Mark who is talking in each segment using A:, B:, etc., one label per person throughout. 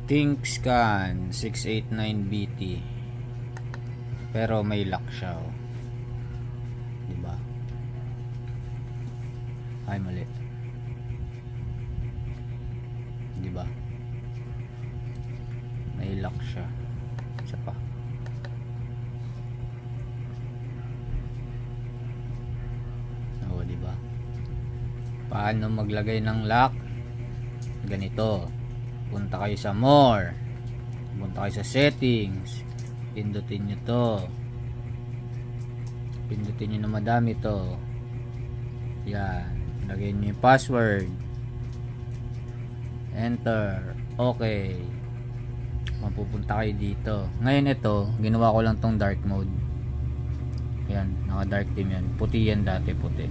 A: ThinkScan 689BT, pero may lock siya, oh. Diba? Ay, mali. Diba? May lock siya. Isa pa. Oh, diba? Paano maglagay ng lock? Ganito. Punta kayo sa more, punta kayo sa settings, pindutin nyo to, pindutin nyo na madami to, yan, lagay nyo yung password, enter, okay, mapupunta kayo dito. Ngayon ito, ginawa ko lang tong dark mode, yan, naka dark theme yan, puti yan dati, puti,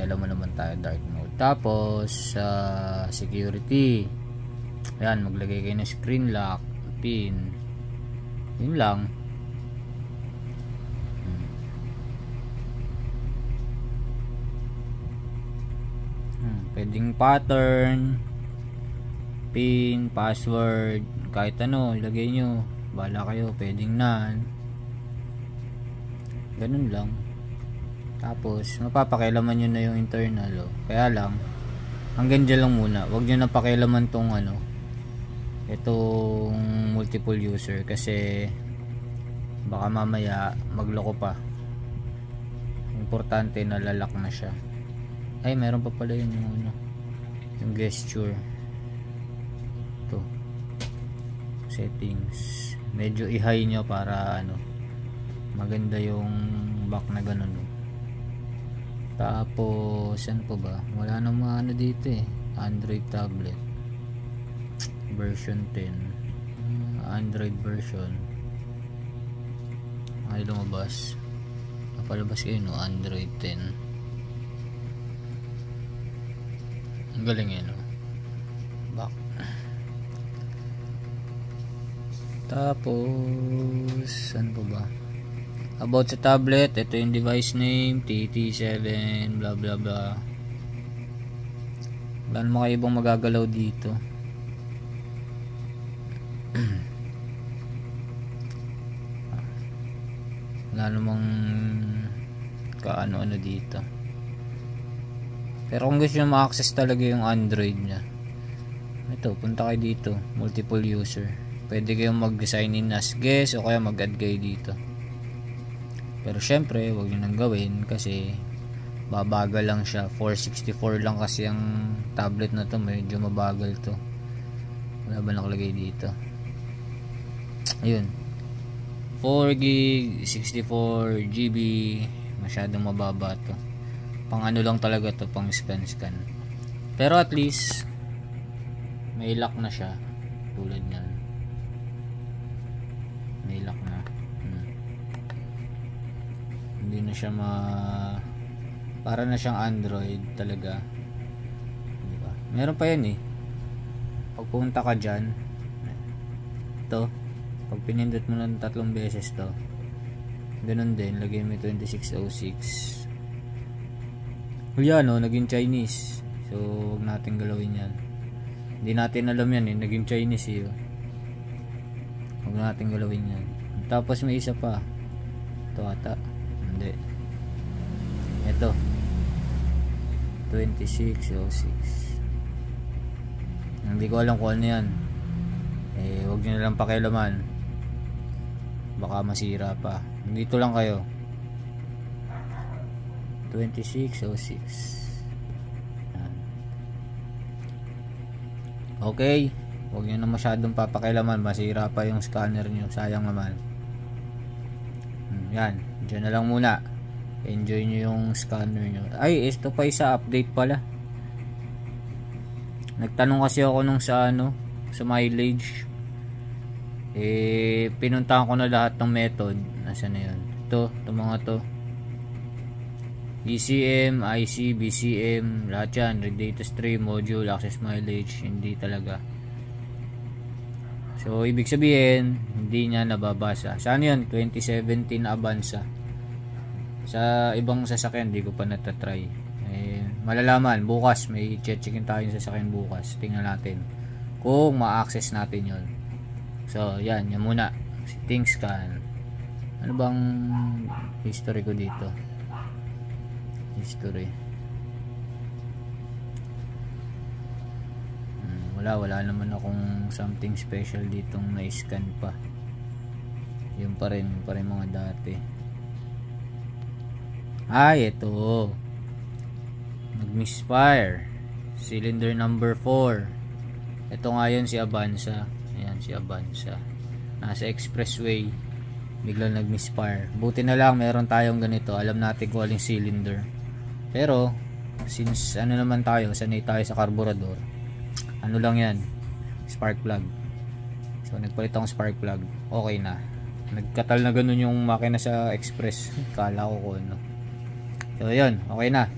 A: alam mo naman tayo dark mode. Tapos security, ayan, maglagay kayo ng screen lock, pin, yun lang. Pwedeng pattern, pin, password, kahit ano ilagay nyo, bahala kayo, pwedeng none, ganun lang. Tapos mapapakialaman nyo na yung internal, oh. Kaya lang hanggang dyan lang muna, wag nyo na pakialaman tong ano, itong multiple user, kasi baka mamaya magloko pa. Importante na lalak na siya. Ay, meron pa pala yun, yung ano, yung gesture. Ito, settings, medyo i-high nyo para ano, maganda yung back na ganun, no? Tapos yan po ba, wala namang ano dito eh. Android tablet version 10, Android version, ay lumabas, napalabas kayo, no? Android 10, ang galing yun, no? Back. Tapos saan po ba, about sa tablet, ito yung device name, TT7, bla bla bla. Wala namang kayo ibang magagalaw dito. Wala namang kaano-ano dito. Pero kung gusto nyo ma-access talaga yung Android nya, ito, punta kayo dito, multiple user. Pwede kayong mag-sign in as guest o kaya mag-add kayo dito. Pero syempre, huwag nyo nang gawin kasi babagal lang siya. 464 lang kasi ang tablet na to, medyo mabagal to. Wala ba nakalagay dito? Ayun, 4GB, 64GB, masyadong mababa to. Pang ano lang talaga to, pang scan. Pero at least may lock na siya, tulad niyan. May lock na. Hindi na siya para na siyang Android talaga, diba? Meron pa yan eh, pag pumunta ka dyan, ito, pag pinindot mo ng 3 beses to, ganun din, lagay mo 2606. Yan, no, naging Chinese, so huwag natin galawin yan. Hindi natin alam yan eh, naging Chinese eh, huwag natin galawin yan. Tapos may isa pa, ito ata, hindi, ito 2606. Hindi ko alam kung ano yan eh, huwag nyo nalang pakialaman, baka masira pa. Dito lang kayo, 2606. Okay, huwag nyo na masyadong papakialaman, masira pa yung scanner nyo, sayang naman. Yan, dyan na lang muna, enjoy nyo yung scanner nyo. Ay, ito pa isa update pala. Nagtanong kasi ako nung sa ano, sa mileage, eh pinuntahan ko na lahat ng method. Nasaan na yun? Ito mga to, BCM, IC, BCM, lahat yan, read data stream, module, access mileage, hindi talaga. So ibig sabihin hindi niya nababasa. Saan yun? 2017 Avanza. Sa ibang sasakyan hindi ko pa natatry. Malalaman bukas, may checkin tayo sa sasakyan bukas, tingnan natin kung ma-access natin yon. So yan muna si ThinkScan. Ano bang history ko dito? History. Wala naman akong something special ditong na-scan pa. Yun pa rin mga dati. Ito. Nag-misfire. Cylinder number 4. Ito nga yun, si Avanza. Ayan, si Avanza. Nasa expressway. Biglang nag-misfire. Buti na lang meron tayong ganito. Alam natin kung aling cylinder. Pero, since ano naman tayo, sanay tayo sa karburador. Ano lang yan? Spark plug. So, nagpalit akong spark plug. Okay na. Nagkatal na ganun yung makina sa express. Kala ko kung ano. So, yun. Okay na.